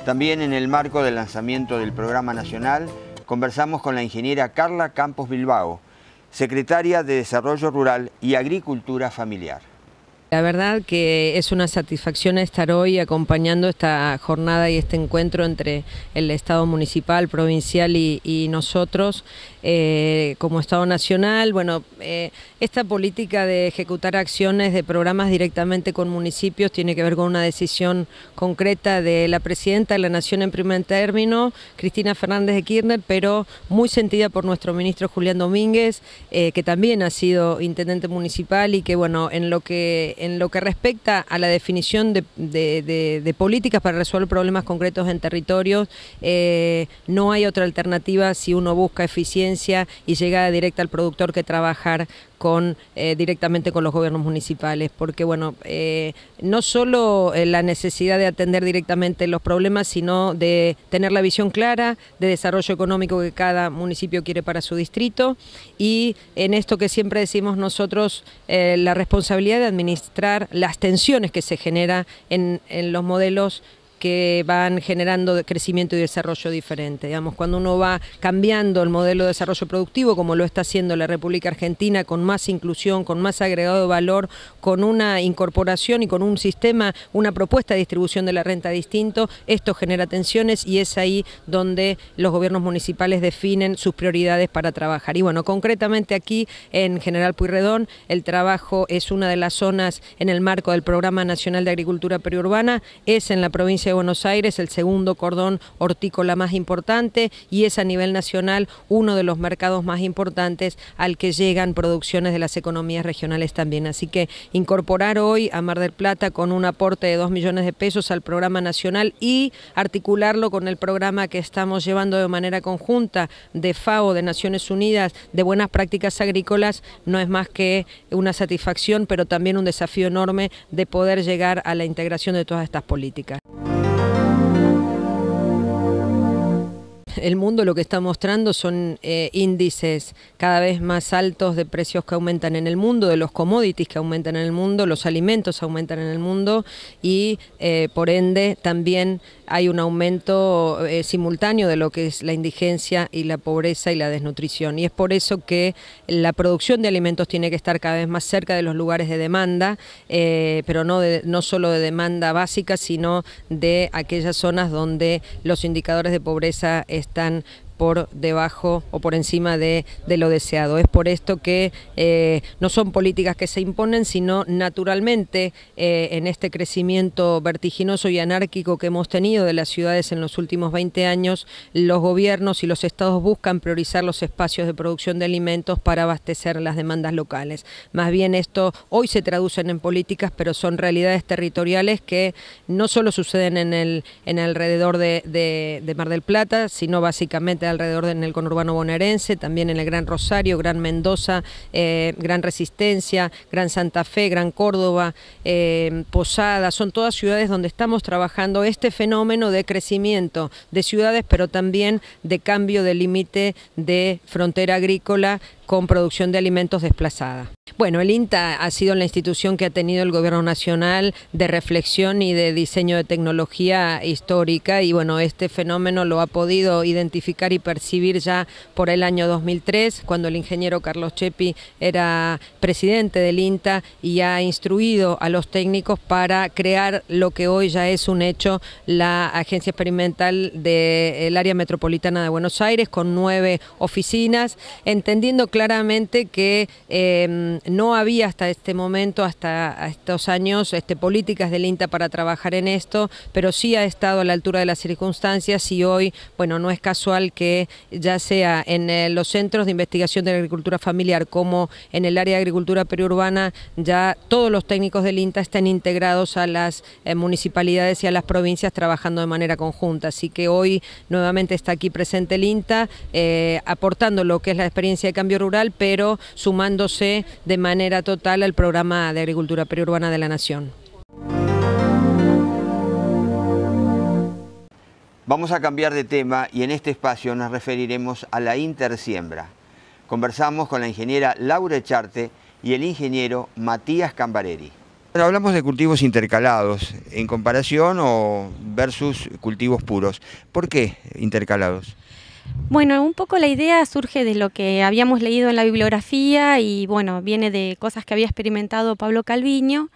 También en el marco del lanzamiento del Programa Nacional, conversamos con la ingeniera Carla Campos Bilbao, secretaria de Desarrollo Rural y Agricultura Familiar. La verdad que es una satisfacción estar hoy acompañando esta jornada y este encuentro entre el Estado municipal, provincial y nosotros como Estado nacional. Bueno, esta política de ejecutar acciones de programas directamente con municipios tiene que ver con una decisión concreta de la Presidenta de la Nación en primer término, Cristina Fernández de Kirchner, pero muy sentida por nuestro ministro Julián Domínguez, que también ha sido intendente municipal y que, bueno, en lo que respecta a la definición de políticas para resolver problemas concretos en territorios, no hay otra alternativa si uno busca eficiencia y llegada directa al productor que trabajar directamente con los gobiernos municipales, porque bueno, no solo la necesidad de atender directamente los problemas, sino de tener la visión clara de desarrollo económico que cada municipio quiere para su distrito, y en esto que siempre decimos nosotros, la responsabilidad de administrar las tensiones que se genera en los modelos que van generando crecimiento y desarrollo diferente. Digamos, cuando uno va cambiando el modelo de desarrollo productivo, como lo está haciendo la República Argentina, con más inclusión, con más agregado de valor, con una incorporación y con un sistema, una propuesta de distribución de la renta distinto, esto genera tensiones y es ahí donde los gobiernos municipales definen sus prioridades para trabajar. Y bueno, concretamente aquí en General Pueyrredón, el trabajo es una de las zonas en el marco del Programa Nacional de Agricultura Periurbana, es en la provincia de Buenos Aires el segundo cordón hortícola más importante y es a nivel nacional uno de los mercados más importantes al que llegan producciones de las economías regionales también. Así que incorporar hoy a Mar del Plata con un aporte de 2 millones de pesos al programa nacional y articularlo con el programa que estamos llevando de manera conjunta de FAO, de Naciones Unidas, de buenas prácticas agrícolas, no es más que una satisfacción, pero también un desafío enorme de poder llegar a la integración de todas estas políticas. El mundo lo que está mostrando son índices cada vez más altos de precios que aumentan en el mundo, de los commodities que aumentan en el mundo, los alimentos aumentan en el mundo y por ende también hay un aumento simultáneo de lo que es la indigencia y la pobreza y la desnutrición. Y es por eso que la producción de alimentos tiene que estar cada vez más cerca de los lugares de demanda, pero no solo de demanda básica, sino de aquellas zonas donde los indicadores de pobreza están por debajo o por encima de lo deseado. Es por esto que no son políticas que se imponen, sino naturalmente en este crecimiento vertiginoso y anárquico que hemos tenido de las ciudades en los últimos 20 años, los gobiernos y los estados buscan priorizar los espacios de producción de alimentos para abastecer las demandas locales. Más bien esto hoy se traducen en políticas, pero son realidades territoriales que no solo suceden en el alrededor de Mar del Plata, sino básicamente alrededor en el conurbano bonaerense, también en el Gran Rosario, Gran Mendoza, Gran Resistencia, Gran Santa Fe, Gran Córdoba, Posada, son todas ciudades donde estamos trabajando este fenómeno de crecimiento de ciudades, pero también de cambio de límite de frontera agrícola con producción de alimentos desplazada. Bueno, el INTA ha sido la institución que ha tenido el Gobierno Nacional de reflexión y de diseño de tecnología histórica y bueno, este fenómeno lo ha podido identificar y percibir ya por el año 2003, cuando el ingeniero Carlos Cheppi era presidente del INTA y ha instruido a los técnicos para crear lo que hoy ya es un hecho, la Agencia Experimental del Área Metropolitana de Buenos Aires, con 9 oficinas, entendiendo claramente que no había hasta este momento, hasta estos años, políticas del INTA para trabajar en esto, pero sí ha estado a la altura de las circunstancias y hoy, bueno, no es casual que ya sea en los centros de investigación de la agricultura familiar como en el área de agricultura periurbana, ya todos los técnicos del INTA estén integrados a las municipalidades y a las provincias trabajando de manera conjunta. Así que hoy nuevamente está aquí presente el INTA, aportando lo que es la experiencia de cambio rural, pero sumándose de manera total al programa de agricultura periurbana de la Nación. Vamos a cambiar de tema y en este espacio nos referiremos a la intersiembra. Conversamos con la ingeniera Laura Echarte y el ingeniero Matías Cambareri. Bueno, hablamos de cultivos intercalados, en comparación o versus cultivos puros. ¿Por qué intercalados? Bueno, un poco la idea surge de lo que habíamos leído en la bibliografía y bueno, viene de cosas que había experimentado Pablo Calviño,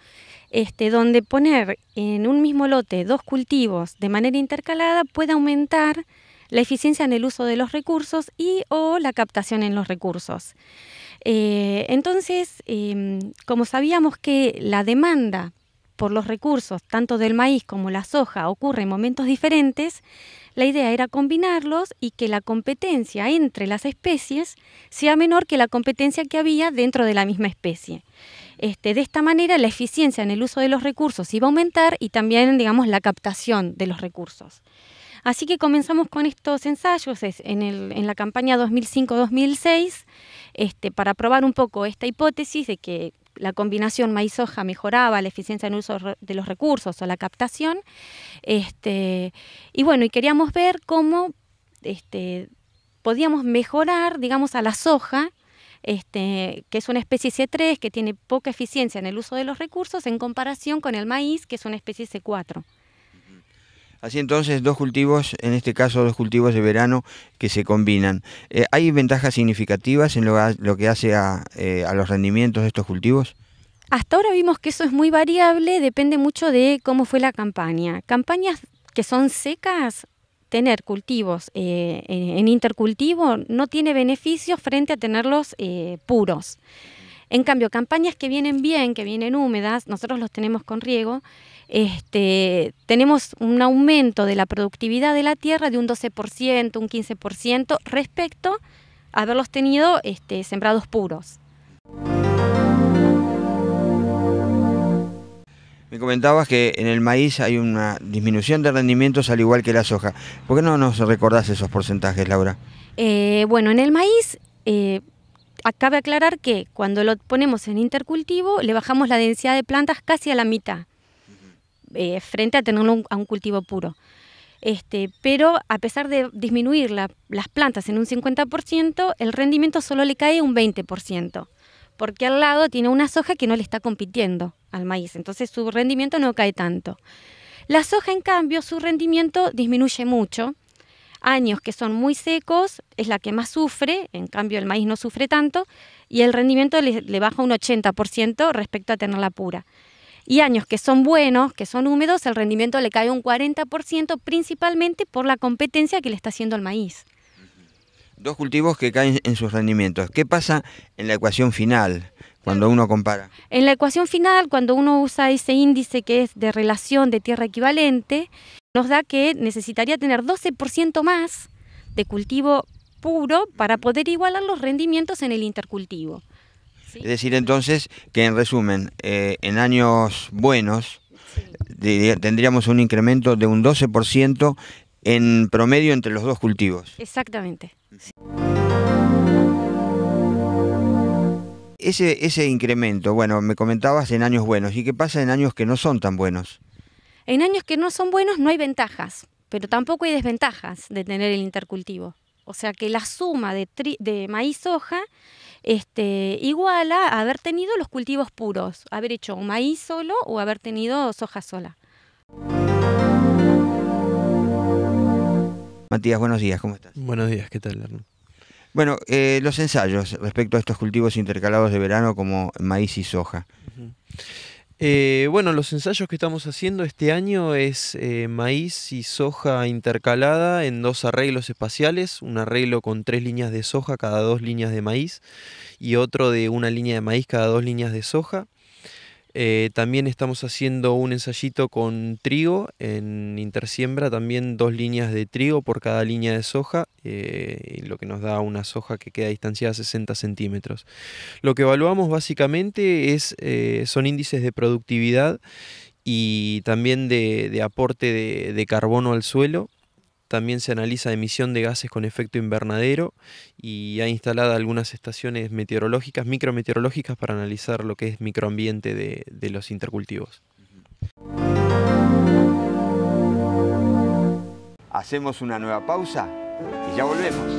donde poner en un mismo lote 2 cultivos de manera intercalada puede aumentar la eficiencia en el uso de los recursos y o la captación en los recursos. Entonces, como sabíamos que la demanda por los recursos, tanto del maíz como la soja, ocurre en momentos diferentes, la idea era combinarlos y que la competencia entre las especies sea menor que la competencia que había dentro de la misma especie. De esta manera, la eficiencia en el uso de los recursos iba a aumentar y también, digamos, la captación de los recursos. Así que comenzamos con estos ensayos en la campaña 2005-2006 para probar un poco esta hipótesis de que la combinación maíz-soja mejoraba la eficiencia en el uso de los recursos o la captación. Y bueno, y queríamos ver cómo podíamos mejorar, digamos, a la soja, que es una especie C3 que tiene poca eficiencia en el uso de los recursos en comparación con el maíz, que es una especie C4. Así entonces, 2 cultivos, en este caso 2 cultivos de verano que se combinan. ¿Hay ventajas significativas en lo que hace a los rendimientos de estos cultivos? Hasta ahora vimos que eso es muy variable, depende mucho de cómo fue la campaña. Campañas que son secas, tener cultivos en intercultivo no tiene beneficios frente a tenerlos puros. En cambio, campañas que vienen bien, que vienen húmedas, nosotros los tenemos con riego, tenemos un aumento de la productividad de la tierra de un 12%, un 15% respecto a haberlos tenido sembrados puros. Me comentabas que en el maíz hay una disminución de rendimientos al igual que la soja. ¿Por qué no nos recordás esos porcentajes, Laura? Bueno, en el maíz cabe aclarar que cuando lo ponemos en intercultivo le bajamos la densidad de plantas casi a la mitad, frente a tenerlo a un cultivo puro. Pero a pesar de disminuir las plantas en un 50%, el rendimiento solo le cae un 20%, porque al lado tiene una soja que no le está compitiendo al maíz, entonces su rendimiento no cae tanto. La soja, en cambio, su rendimiento disminuye mucho. Años que son muy secos es la que más sufre, en cambio el maíz no sufre tanto, y el rendimiento le baja un 80% respecto a tenerla pura. Y años que son buenos, que son húmedos, el rendimiento le cae un 40%, principalmente por la competencia que le está haciendo el maíz. 2 cultivos que caen en sus rendimientos. ¿Qué pasa en la ecuación final cuando uno compara? En la ecuación final, cuando uno usa ese índice que es de relación de tierra equivalente, nos da que necesitaría tener 12% más de cultivo puro para poder igualar los rendimientos en el intercultivo. ¿Sí? Es decir, entonces, que en resumen, en años buenos tendríamos un incremento de un 12% en promedio entre los 2 cultivos. Exactamente. Sí. Ese incremento, bueno, me comentabas en años buenos. ¿Y qué pasa en años que no son tan buenos? En años que no son buenos no hay ventajas, pero tampoco hay desventajas de tener el intercultivo. O sea que la suma de maíz-soja iguala a haber tenido los cultivos puros, haber hecho un maíz solo o haber tenido soja sola. Matías, buenos días, ¿cómo estás? Buenos días, ¿qué tal, Hernán? Bueno, los ensayos respecto a estos cultivos intercalados de verano como maíz y soja. Bueno, los ensayos que estamos haciendo este año es maíz y soja intercalada en 2 arreglos espaciales, un arreglo con 3 líneas de soja cada 2 líneas de maíz y otro de 1 línea de maíz cada 2 líneas de soja. También estamos haciendo un ensayito con trigo en intersiembra, también 2 líneas de trigo por cada línea de soja, lo que nos da una soja que queda distanciada a 60 centímetros. Lo que evaluamos básicamente son índices de productividad y también de aporte de carbono al suelo. También se analiza emisión de gases con efecto invernadero y hay instaladas algunas estaciones meteorológicas, micrometeorológicas, para analizar lo que es microambiente de los intercultivos. Hacemos una nueva pausa y ya volvemos.